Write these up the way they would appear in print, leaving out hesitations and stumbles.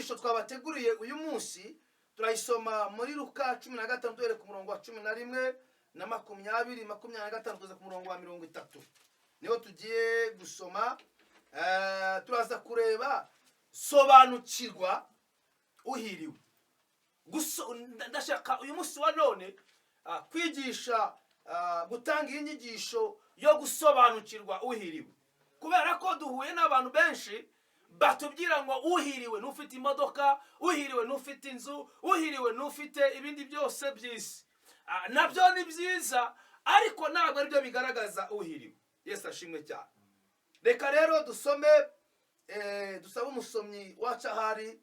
inyigisho twabateguriye uyu munsi turayisoma muri Luka 15 duhere ku murongo wa 11 na 20 kugeza ku murongo wa 30. Niho tugiye gusoma. Turaza kureba sobanukirwa uhiriwe. Ndashaka uyu munsi wa none kwigisha gutanga inyigisho yo gusobanukirwa uhiriwe, kubera ko duhuye n'abantu benshi batubwira ngo uhiriwe n'ufite imodoka, uhiriwe n'ufite inzu, uhiriwe n'ufite ibindi byose by'isi. Nabyo ni byiza, ariko ntabwo ari byo bigaragaza uhiriwe. Yesu ashimwe cyane. Reka rero dusome, dusaba umusomyi wacu ahari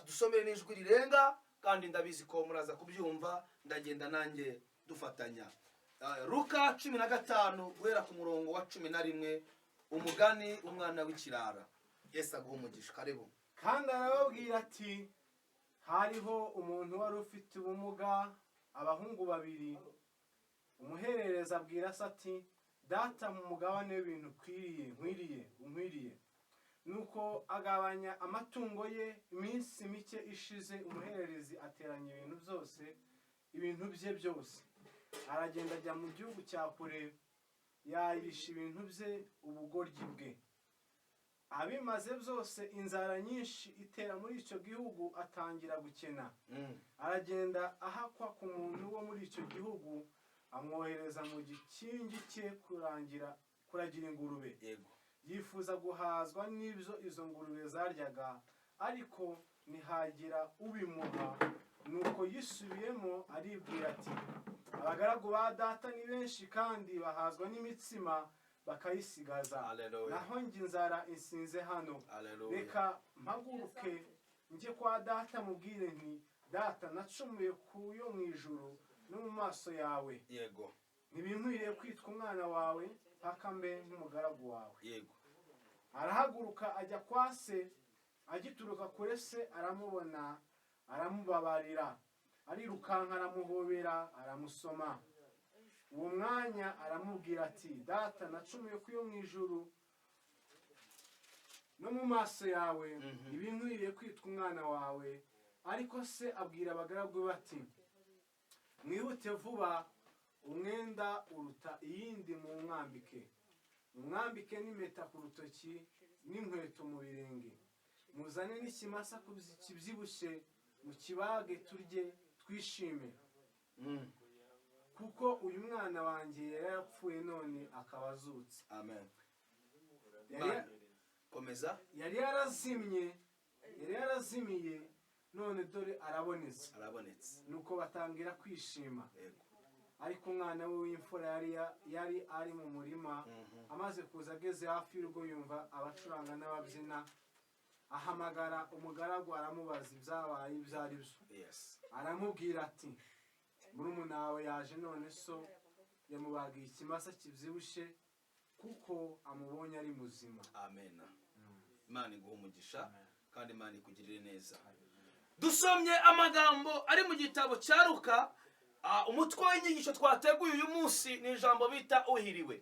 dusomere n'ijwi rirenga, kandi ndabizi ko muraza kubyumva, ndagenda nanjye dufatanya. Luka 15 guhera ku murongo wa 11, umugani umwana w'ikirara. Yesu aguha umugisha. Karibu. Kandi arababwira ati, hariho umuntu wari ufite ubumuga, abahungu babiri. Umuherereza abwira se ati, data mu mugabane w'ibintu nkwiriye. Nuko agabanya amatungo ye. Iminsi mike ishize, umuhererezi ateranya ibintu bye byose, aragenda ajya mu gihugu cya kure, yayirisha ibintu bye ubugoryi bwe. Abimaze byose, inzara nyinshi itera muri icyo gihugu, atangira gukena. Aragenda ahakwa ku muntu wo muri icyo gihugu, amwohereza mu gikingi cye kuragira ingurube. Yifuza guhazwa n'ibyo izo ngurube zaryaga, ariko ntihagira ubimuha. Nuko yisubiyemo aribwira ati, abagaragu ba data ni benshi, kandi bahazwa n'imitsima bakayisigaza, naho njye inzara insinze hano. Reka mpaguruke njye kwa data, mubwire nti, data, nacumuye ku yo mu ijuru no mu maso yawe. Ntibinkwiriye kwitwa umwana wawe, mpaka mbe nk'umugaragu wawe. Arahaguruka ajya kwa se. Agituruka kure, se aramubona, aramubabarira, arirukanka aramuhobera, aramusoma. Uwo mwanya aramubwira ati, data, nacumuye ku yo mu ijuru no mu maso yawe, ntibinkwiriye kwitwa umwana wawe. Ariko se abwira abagaragu bati, mwihute vuba, umwenda uruta iyindi mumwambike n'impeta ku rutoki n'inkweto mu birenge. Muzane n'ikimasa kibyibushye, mukibage turye twishime. Kuko uyu mwana wanjye yari yarapfuye, none akaba azutse. Amen. Komeza. Yari yarazimiye, none dore arabonetse. Nuko batangira kwishima. Ariko umwana we w'imfura yari ari mu murima. Amaze kuza, ageze hafi y'urugo, yumva abacuranga n'ababyina. Ahamagara umugaragu, aramubaza ibyabaye ibyo ari byo. Aramubwira ati, murumuna wawe yaje, none so yamubagiye ikimasa kibyibushye, kuko amubonye ari muzima. Amen. Imana iguha umugisha, kandi Imana ikugirire neza. Dusomye amagambo ari mu gitabo cya Luka. Umutwe w'inyigisho twateguye uyu munsi ni ijambo bita uhiriwe.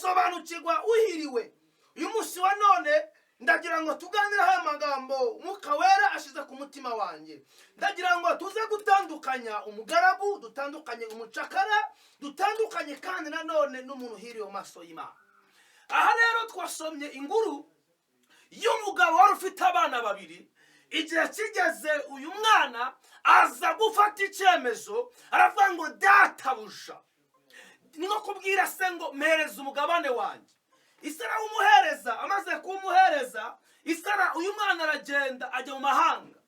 Sobanukirwa uhiriwe. Uyu munsi wa none ndagira ngo tuganire aya magambo Umwuka Wera ashize ku mutima wanjye. Ndagira ngo tuze gutandukanya umugaragu, dutandukanye umucakara, dutandukanye kandi nanone n'umuntu uhiriwe mu maso y'Imana. Aha rero twasomye inkuru y'umugabo wari ufite abana babiri. Igihe kigeze, uyu mwana aza gufata icyemezo, aravuga ngo, databuja, ni nko kubwira se ngo, mpereza umugabane wanjye. Isara umuhereza, amaze kumuhereza, uyu mwana aragenda ajya mu mahanga.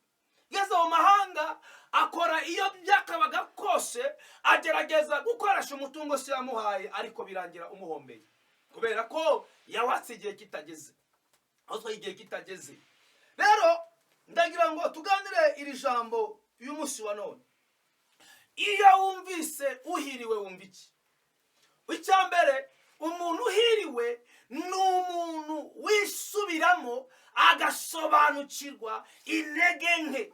Yageze mu mahanga, akora iyo byakabaga kose, agerageza gukoresha umutungo se yamuhaye, ariko birangira umuhombeye, kubera ko yawatse igihe kitageze. Rero ndagira ngo tuganire iri jambo uyu munsi wa none. Iyo wumvise uhiriwe, wumva iki? Icyambere, umuntu uhiriwe ni umuntu wisubiramo, agasobanukirwa intege nke,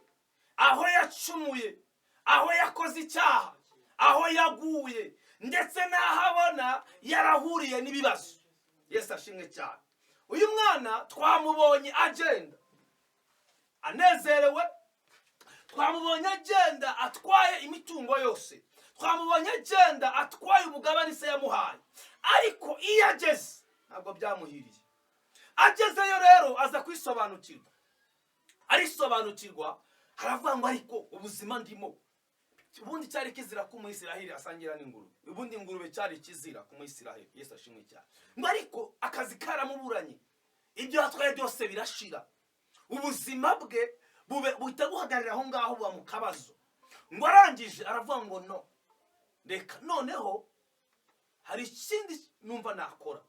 aho yacumuye, aho yakoze icyaha, aho yaguye, ndetse n'aho abona yarahuriye n'ibibazo. Yesu ashimwe cyane. Uyu mwana twamubonye agenda, anezerewe, twamubonye agenda atwaye imitungo yose, twamubonye agenda atwaye umugabane se yamuhaye. Ariko iyo ageze ntabwo byamuhiriye. Agezeyo rero aza kwisobanukirwa, arisobanukirwa, haravuga ngo ariko ubuzima ndimo, ubundi cyari kizira ko umuyisiraheli asangira n'ingurube, ubundi ingurube cyari kizira ku muyisiraheli. Yesu ashimwe cyane. Ngo ariko akazi karamuburanye, ibyo yatwaye byose birashira, ubuzima bwe buhita buhagarira aho ngaho, buba mu kabazo. Ngo arangije aravuga ngo no, reka noneho hari ikindi numva nakora.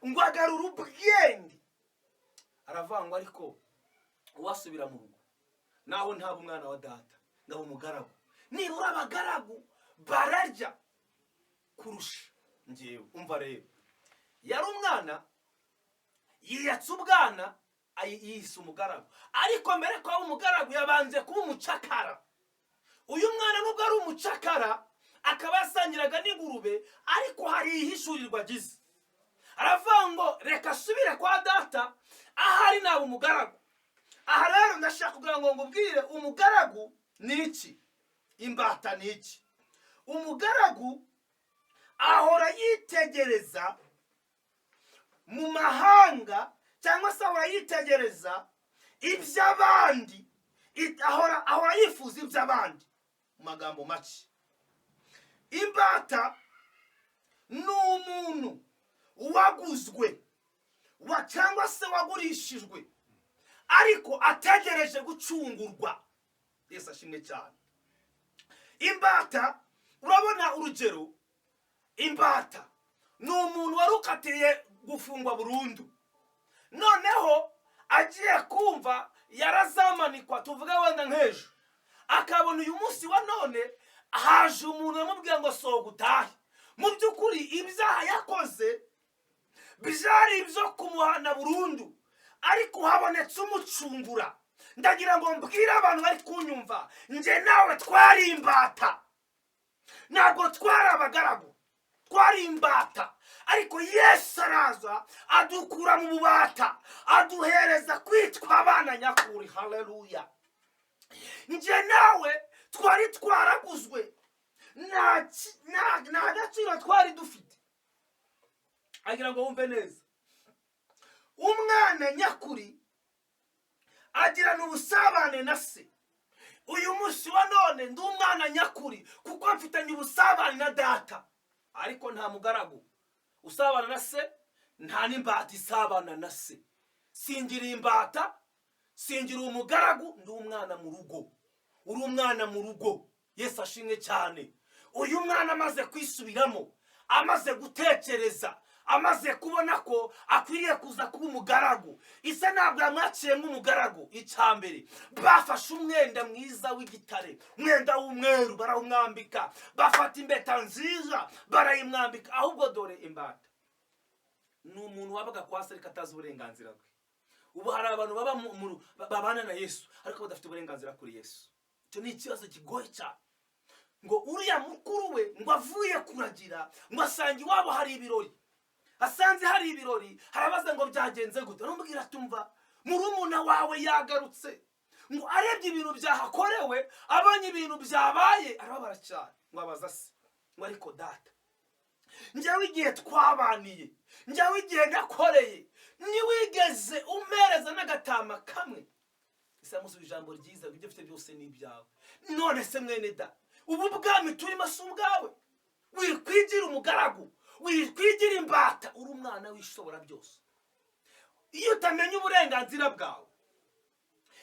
Ngo agarura ubwenge, aravuga ngo ariko uwasubira mu rugo naho ntaba umwana wa data, ndaba umugaragu. Nibura abagaragu bararya kurusha njyewe. Umva rero, yari umwana yiyatse ubwana yise umugaragu, ariko mbere ko aba umugaragu yabanje kuba umucakara. Uyu mwana nubwo ari umucakara akaba yasangiraga n'ingurube, ariko hari ihishurirwa agize. Aravuga ngo reka asubire kwa data, ahari naba umugaragu. Aha rero ndashaka kugira ngo ngubwire umugaragu ni iki, imbata ni iki. Umugaragu ahora yitegereza mu mahanga, cyangwa se ahora yitegereza iby'abandi, ahora yifuza iby'abandi. Mu magambo make, imbata ni umuntu waguzwe cyangwa se wagurishijwe, ariko ategereje gucungurwa. Yesu ashimwe cyane. Imbata, urabona urugero, imbata ni umuntu wari ukatiye gufungwa burundu, noneho agiye kumva yarazamanikwa, tuvuga wenda nk'ejo, akabona uyu munsi wa none haje umuntu yamubwiye ngo sohoka utahe. Mu by'ukuri ibyaha yakoze byari ibyo kumuhana burundu, ariko habonetse umucungura. Ndagira ngo mbwire abantu bari kunyumva, nje nawe twari imbata, ntabwo twari abagaragu, twari imbata. Ariko Yesu araza adukura mu bubata, aduhereza kwitwa abana nyakuri. Haleluya. Nje nawe twari twaraguzwe, nta gaciro twari dufite. Agira ngo wumve neza, umwana nyakuri agirana ubusabane na se. Uyu munsi wa none ndi umwana nyakuri kuko mfitanye ubusabane na data, ariko nta mugaragu usabana na se, nta n'imbata isabana na se. Singira imbata, singira umugaragu, ndi umwana mu rugo. Uri umwana mu rugo. Yesu ashimwe cyane. Uyu mwana amaze kwisubiramo, amaze gutekereza, amaze kubona ko akwiriye kuza kuba umugaragu. Ise ntabwo yamwaciye nk'umugaragu. Icyambere, bafashe umwenda mwiza w'igitare, umwenda w'umweru barawumwambika, bafata impeta nziza barayimwambika. Ahubwo dore imbata ni umuntu wabaga kwa se ariko atazi uburenganzira bwe. Ubu hari abantu babana na Yesu ariko badafite uburenganzira kuri Yesu. Icyo ni ikibazo kigoye cyane. Ngo uriya mukuru we ngo avuye kuragira, ngo asanga iwabo hari ibirori. Asanze hari ibirori, harabaza ngo byagenze gute. Arambwira atumva murumuna wawe yagarutse, ngo arebye ibintu byahakorewe, abanye ibintu byabaye, arababara cyane. Ngo abaza se, ngo ariko data, njyewe igihe twabaniye, njyewe igihe nakoreye, niwigeze umpereza n'agatama kamwe. Ese amusubiza ijambo ryiza, ibyo ufite byose ni ibyawe. None se mwene da, ubu bwami turimo si ubwawe. Wikwigira umugaragu, wikwigira imbata, uri umwana wishobora byose. Iyo utamenya uburenganzira bwawe,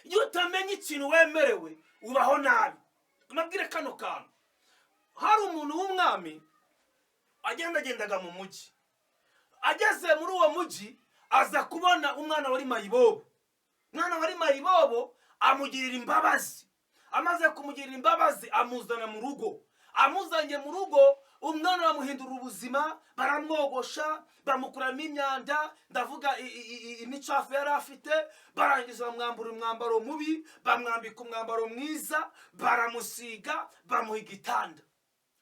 iyo utamenya ikintu wemerewe, ubaho nabi. Nabwire kano kantu, hari umuntu w'umwami agendaga mu mujyi. Ageze muri uwo mujyi aza kubona umwana wari mayibobo. Umwana wari mayibobo amugirira imbabazi. Amaze kumugirira imbabazi amuzana mu rugo. Amuzanye mu rugo, umwana bamuhindura ubuzima, baramwogosha, bamukuramo imyanda, ndavuga imicafu yari afite, barangiza bamwambura umwambaro mubi, bamwambika umwambaro mwiza, baramusiga, bamuha igitanda.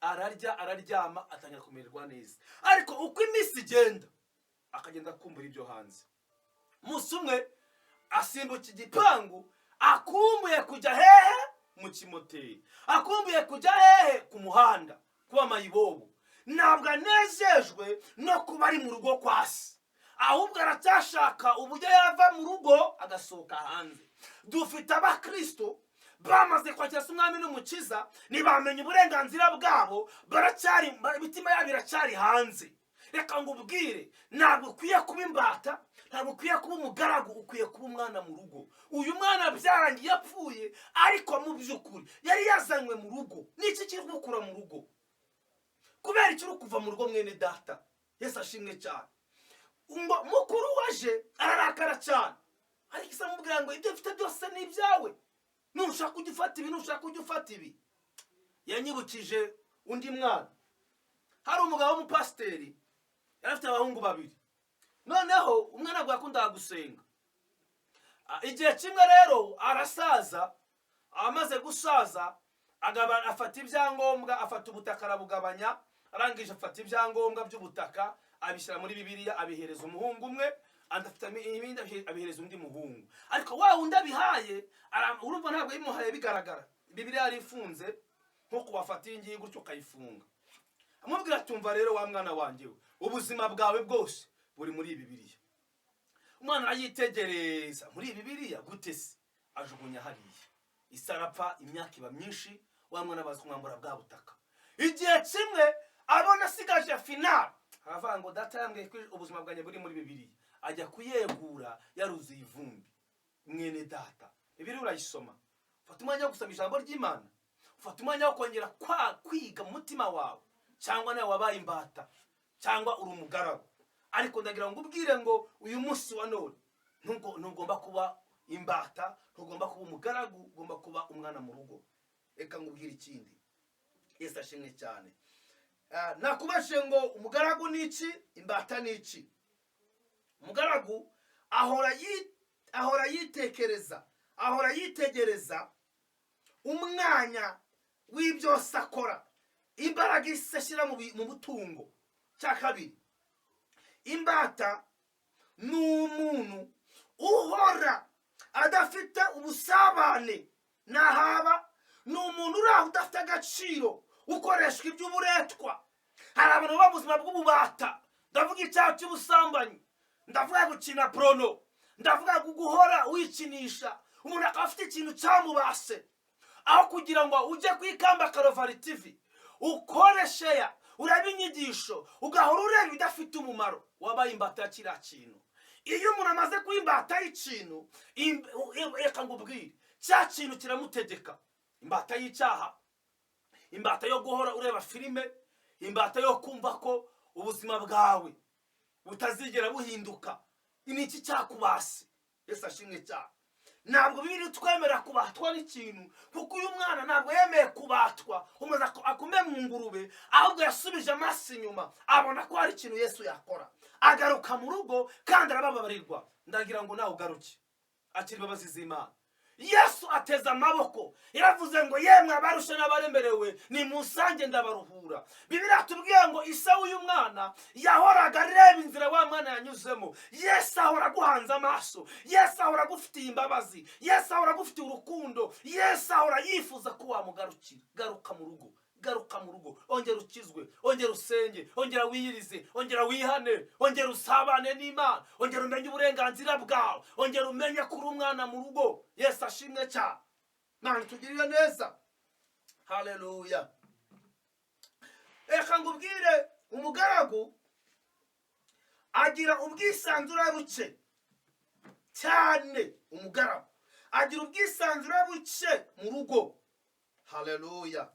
Ararya, araryama, atangira kumererwa neza. Ariko uko iminsi igenda, akagenda kumbura ibyo hanze. Umunsi umwe asimbuka igipangu, akumbuye kujya hehe mu kimoteri, akumbuye kujya hehe ku muhanda kuba mayibobo, ntabwo anezejwe no kuba ari mu rugo kwa se, ahubwo aracyashaka uburyo yava mu rugo agasohoka hanze. Dufite abakristo bamaze kwakira umwami n'umukiza, ntibamenye uburenganzira bwabo, imitima yabo iracyari hanze. Reka ngubwire, ntabwo ukwiye kuba imbata, ntabwo ukwiye kuba umugaragu, ukwiye kuba umwana mu rugo. Uyu mwana byarangiye yapfuye, ariko mu by'ukuri yari yazanywe mu rugo. Niki kiri gukura mu rugo? Kubera icyo uri kuva mu rugo mwene data, Yesu ashimwe cyane. Mukuru waje ararakara cyane, ariko isa mubwira ngo ibyo mfite byose ni ibyawe, nushaka kujya ufata ibi, nushaka kujya ufata ibi. Yanyibukije undi mwana. Hari umugabo w'umupasiteri yari afite abahungu babiri, noneho umwe ntabwo yakundaga gusenga. Igihe kimwe rero arasaza, amaze gusaza afata ibyangombwa, afata ubutaka arabugabanya, arangije afata ibyangombwa by'ubutaka abishyira muri Bibiliya, abihereza umuhungu umwe, afite ibindi abihereza undi muhungu. Ariko wa wundi abihaye, urumva ntabwo yimuhaye bigaragara, Bibiliya yari ifunze nko kubafata iyi ngiyi gutyo ukayifunga. Amubwira tumva rero wa mwana wanjye we, ubuzima bwawe bwose buri muri Bibiliya. Umwana arayitegereza, muri Bibiliya gute se? Ajugunya hariya. Isarapfa, imyaka iba myinshi, wa mwana baza kumwambura bwa butaka. Igihe kimwe abona asigaje finale, aravuga ngo data yambwiye ko ubuzima bwanjye buri muri Bibiliya. Ajya kuyegura yaruzuye ivumbi. Mwene data, Bibiliya urayisoma, ufata umwanya wo gusoma ijambo ry'Imana, ufata umwanya wo kongera kwiga mu mutima wawe, cyangwa nawe wabaye imbata, cyangwa uri umugaragu. Ariko ndagira ngo ubwire ngo uyu munsi wa none ntugomba kuba imbata, ntugomba kuba umugaragu, ugomba kuba umwana mu rugo. Reka ngubwire ikindi, Yesu ashimwe cyane. Nakubashe ngo umugaragu ni iki, imbata ni iki? Umugaragu ahora yitekereza, ahora yitegereza umwanya w'ibyose akora, imbaraga ishyira mu butungo. Cya kabiri, imbata ni umuntu uhora adafite ubusabane n'ahaba, ni umuntu uri aho udafite agaciro, ukoreshwa iby'uburetwa. Hari abantu baba mu buzima bw'ububata, ndavuga icyaha cy'ubusambanyi, ndavuga gukina porono, ndavuga guhora wikinisha. Umuntu akaba afite ikintu cyamubase, aho kugira ngo ujye kwikamba Karovari TV ukoresheya uraba inyigisho, ugahora ureba ibidafite umumaro, wabaye imbata ya kiriya kintu. Iyo umuntu amaze kuba imbata y'ikintu, reka ngubwire, cya kintu kiramutegeka. Imbata y'icyaha, imbata yo guhora ureba filime, imbata yo kumva ko ubuzima bwawe butazigera buhinduka. Ni iki cyakubase? Yesu ashimwe cyane. Ntabwo Bibiliya twemera kubatwa n'ikintu, kuko uyu mwana ntabwo yemeye kubatwa umaze akume mu ngurube, ahubwo yasubije amaso inyuma, abona ko hari ikintu Yesu yakora, agaruka mu rugo kandi arababarirwa. Ndagira ngo nawe ugaruke, akira imbabazi z'Imana. Yesu ateza amaboko, yaravuze ngo yemwe abarushe n'abaremerewe nimusange ndabaruhura. Bibiliya tubwiye ngo Isa w'uyu mwana yahoraga areba inzira wa mwana yanyuzemo. Yesu ahora aguhanze amaso, Yesu ahora agufitiye imbabazi, Yesu ahora agufitiye urukundo, Yesu ahora yifuza ko wamugarukira. Garuka mu rugo, garuka mu rugo, ongera ukizwe, ongera usenge, ongera wiyirize, ongera wihane, ongera usabane n'Imana, ongera umenye uburenganzira bwawe, ongera umenye ko uri umwana mu rugo. Yesu ashimwe cyane. Mana tugirire neza. Haleluya. Reka ngubwire, umugaragu agira ubwisanzure buke cyane. Umugaragu agira ubwisanzure buke mu rugo. Haleluya.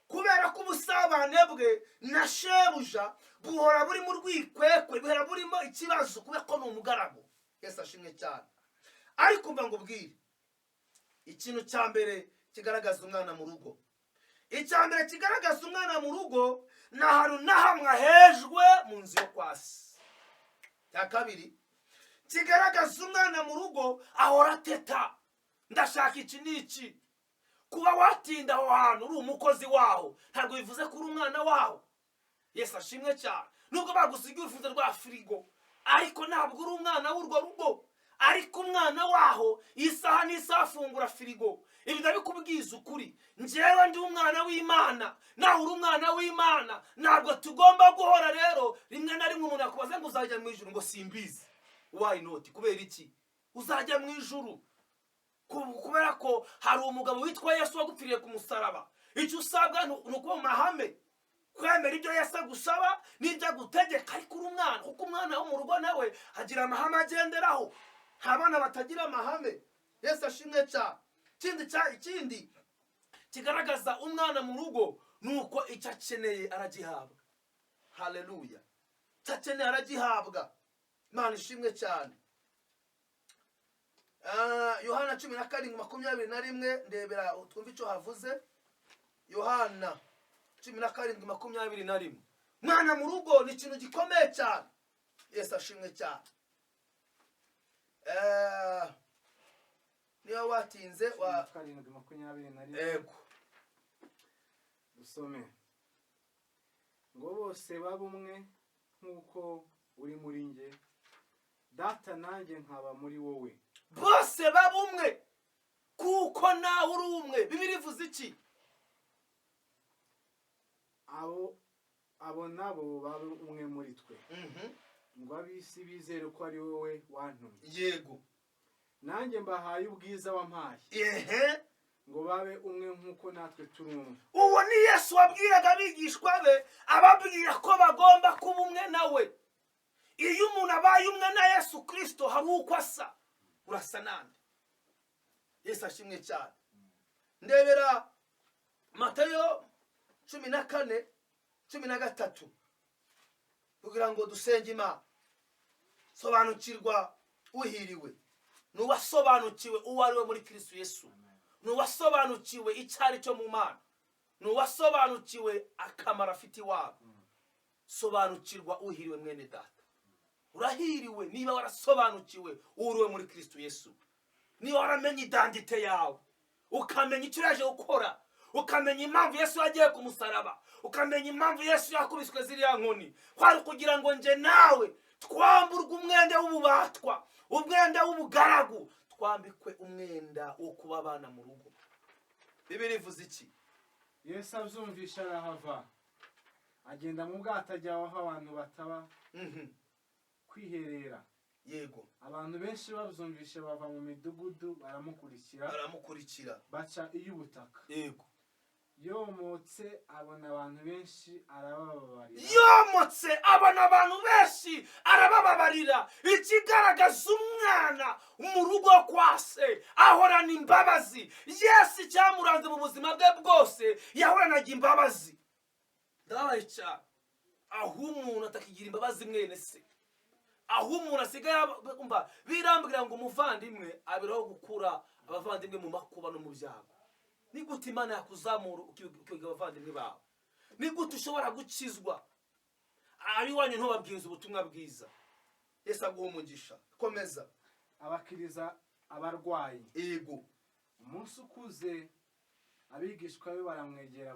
Kubera ko ubusabane bwe na shebuja buhora buri mu rwikwekwe, buhora burimo ikibazo, kubera ko ni umugaragu. Yesu ashimwe cyane. Ariko mba ngubwire, ikintu cya mbere kigaragaza umwana mu rugo, icya mbere kigaragaza umwana mu rugo ni ahantu n'ahamwe ahejwe mu nzu yo kwa se. Cya kabiri kigaragaza umwana mu rugo, ahora ateta, ndashaka iki n'iki. Kuba watinda aho hantu uri umukozi waho ntabwo bivuze ko uri umwana waho. Yesu ashimwe cyane. Nubwo bagusigaye urufunzo rwa firigo, ariko ntabwo uri umwana w'urwo rugo. Ariko umwana waho isaha isaha afungura firigo. Ibi ndabikubwiza ukuri, njyewe ndi umwana w'Imana, nawe uri umwana w'Imana. Ntabwo tugomba guhora rero rimwe na rimwe umuntu akubaza ngo uzajya mu ijuru, ngo simbizi. Why not? Kubera iki uzajya mu ijuru? Kubera ko hari umugabo witwa Yesu wagupfiriye ku musaraba. Icyo usabwa ni ukuba mu mahame, kwemera ibyo Yesu agusaba n'ibyo agutegeka. Ariko uri umwana, kuko umwana wo mu rugo nawe agira amahame agenderaho. Nta bana batagira amahame. Yesu ashimwe cyane. Ikindi kigaragaza umwana mu rugo ni uko icyo akeneye aragihabwa. Haleluya. Icyo akeneye aragihabwa. Imana ishimwe cyane. Yohana 17:21 ndebera twumva icyo havuze. Yohana 17:21. Mwana mu rugo ni ikintu gikomeye cyane. Yesu ashimwe cyane. Niyo watinze wa 17:21. Ego. Dusome. Ngo bose babumwe nkuko uri muri nge, Data nanjye nkaba muri wowe. Bose babumwe kuko nawe uri umwe. Bibiliya ivuze iki? Abo nabo babe umwe muri twe. Ngo ab'isi bizere ko ari wowe wantumye. Yego. Nanjye mbahaye ubwiza wampaye. Ngo babe umwe nkuko natwe turi umwe. Uwo ni Yesu wabwiraga abigishwa be, ababwira ko bagomba kuba umwe nawe. Iyo umuntu abaye umwe na Yesu Kristo hari uko asa. Urasa nande. Yesu ashimwe cyane. Ndebera Matayo 14:13 kugira ngo dusenge Imana. Sobanukirwa uhiriwe. Nuwasobanukiwe uwo ari we muri Kristo Yesu. Nuwasobanukiwe icyari cyo mu Mana. Nuwasobanukiwe akamara afite iwabo. Sobanukirwa uhiriwe mwene data. Urahiriwe niba warasobanukiwe uriwe muri Kristo Yesu. Niba waramenye identite yawe, ukamenya icyo yaje gukora, ukamenya impamvu Yesu yagiye ku musaraba, ukamenya impamvu Yesu yakubiswe ziriya nkoni, kwari kugira ngo nje nawe twamburwe umwenda w'ububatwa, umwenda w'ubugaragu, twambikwe umwenda wo kuba abana mu rugo. Bibiliya ivuze iki? Yesu abyumvisha arahava, agenda mu bwato ajya aho abantu bataba kwiherera. Yego. Abantu benshi babyumvishe bava mu midugudu baramukurikira baca iy'ubutaka. Yego. Yomotse abona abantu benshi arabababarira. Yomotse abona abantu benshi arabababarira. Ikigaragaza umwana mu rugo kwa se ahorana imbabazi. Yesu cyamuranze mu buzima bwe bwose yahoranaga imbabazi. Ndabaye cyane aho umuntu atakigira imbabazi mwene se, aho umuntu asigaye birambwira ngo umuvandimwe abiraho gukura abavandimwe mu makuba no mu byago. Ni gute Imana yakuzamura ukiga abavandimwe bawe? Ni gute ushobora gukizwa ari wanyu ntubabwiriza ubutumwa bwiza? Yesu aguha umugisha. Komeza. Abakiriza abarwayi. Yego. Umunsi ukuze abigishwa be baramwegera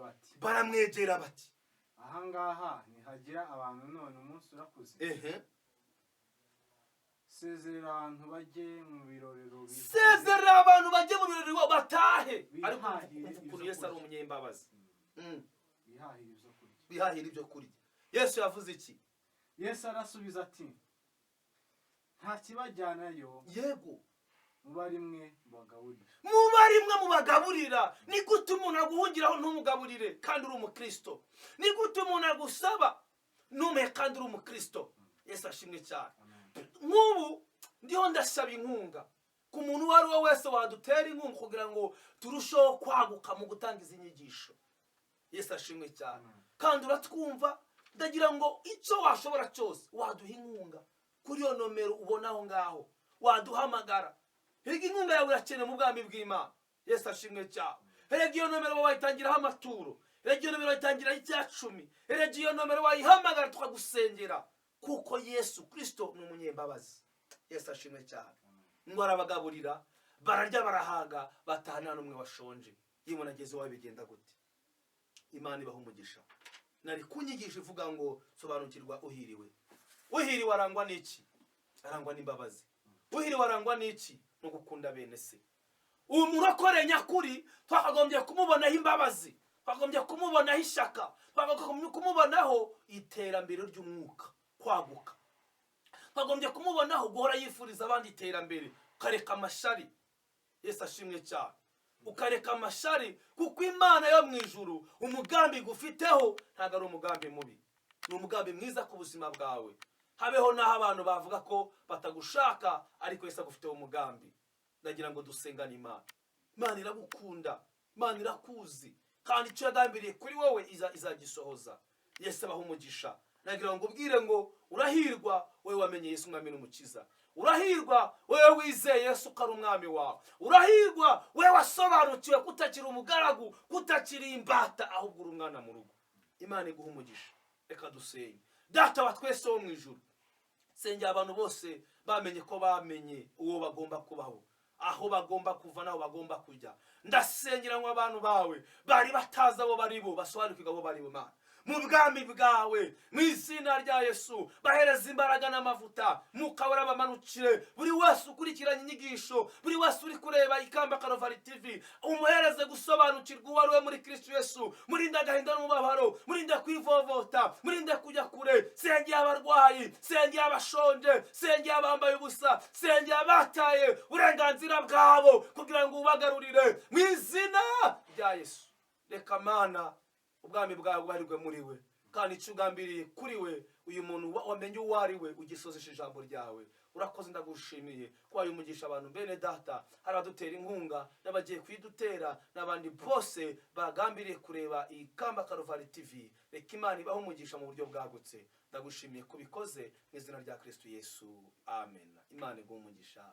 bati ahangaha nihagira abantu none umunsi urakuze. Sezerera abantu bajye mu birorero. Sezerera abantu bajye mu birorero batahe. Ariko ukuntu Yesu ari umunyembabazi. Bihahira ibyo kurya. Yesu yavuze iki? Yesu arasubiza ati nta kibajyanayo. Yego. Muba rimwe mubagaburira. Ni gute umuntu aguhungiraho ntumugaburire kandi uri umukristo? Ni gute umuntu agusaba numuhe kandi uri umukristo? Yesu ashimwe cyane. Nk'ubu ndiho ndasaba inkunga ku muntu uwo ari we wese wadutera inkunga kugira ngo turusheho kwaguka mu gutanga izi nyigisho. Yesu ashimwe cyane. Kandi uratwumva, ndagira ngo icyo washobora cyose waduha inkunga kuri iyo nomero ubona aho ngaho, waduhamagara. Erega inkunga yawe irakenewe mu bwami bw'Imana. Yesu ashimwe cyane. Erega iyo nomero wayitangiraho amaturo, erega iyo nomero wayitangiraho icya-10, erega iyo nomero wayihamagara tukagusengera, kuko Yesu Kristo ni umunyembabazi. Yesu ashimwe cyane. Ngo arabagaburira, bararya barahaga, batahana n'umwe washonje. Yewe nageze wawe bigenda gute? Imana ibaha umugisha. Nari kunyigisha ivuga ngo sobanukirwa uhiriwe. Uhiriwe arangwa n'iki? Arangwa n'imbabazi. Uhiriwe arangwa n'iki? No gukunda bene se. uwo murokore nyakuri twakagombye kumubonaho imbabazi, twakagombye kumubonaho ishyaka, twakagombye kumubonaho iterambere ry'umwuka, kwaguka, twakagombye kumubonaho guhora yifuriza abandi iterambere, ukareka amashari. Yesu ashimwe cyane. Ukareka amashari, kuko Imana yo mu ijuru umugambi gufiteho ntabwo ari umugambi mubi, ni umugambi mwiza ku buzima bwawe. Habeho n'aho abantu bavuga ko batagushaka, ariko Yesu agufiteho umugambi. Ndagira ngo dusengane Imana. Imana iragukunda, Imana irakuzi, kandi icyo yagambiriye kuri wowe izagisohoza. Yesu abaha umugisha. Nagira ngo ubwire ngo urahirwa wowe wamenye Yesu umwami n'umukiza. Urahirwa wewe wizeye Yesu ko ari umwami wawe. Urahirwa wewe wasobanukiwe kutakiri umugaragu, kutakiri imbata, ahubwo uri umwana mu rugo. Imana iguha umugisha. Reka dusenge. Data wa twese wo mu ijuru, sengera abantu bose bamenye ko bamenye uwo bagomba kubaho, aho bagomba kuva n'aho bagomba kujya. Ndasengera ngo abantu bawe bari batazi abo bari bo basobanukirwe abo bari bo, Mana, mu bwami bwawe, mu izina rya Yesu. Bahereza imbaraga n'amavuta, Mwuka Wera bamanukire buri wese ukurikiranye inyigisho, buri wese uri kureba Ikamba Karuvali TV, umuhereze gusobanukirwa uwo ari we muri Kristo Yesu. Murinde agahinda n'umubabaro, murinde kwivovota, murinde kujya kure. Sengera abarwayi, sengera abashonje, sengera abambaye ubusa, sengera abataye uburenganzira bwabo kugira ngo ubagarurire mu izina rya Yesu. Reka Mana ubwami bwawe bubarirwe muri we, kandi icyo ugambiriye kuri we, uyu muntu wamenye uwo ari we ugisozesha ijambo ryawe. Urakoze, ndagushimiye ko wayo umugisha abantu bene data, hari abadutera inkunga n'abagiye kwidutera n'abandi bose bagambiriye kureba Ikamba Karuvali TV. Reka Imana ibahe umugisha mu buryo bwagutse. Ndagushimiye ko bikoze mu izina rya Kristo Yesu, amen. Imana iguhe umugisha.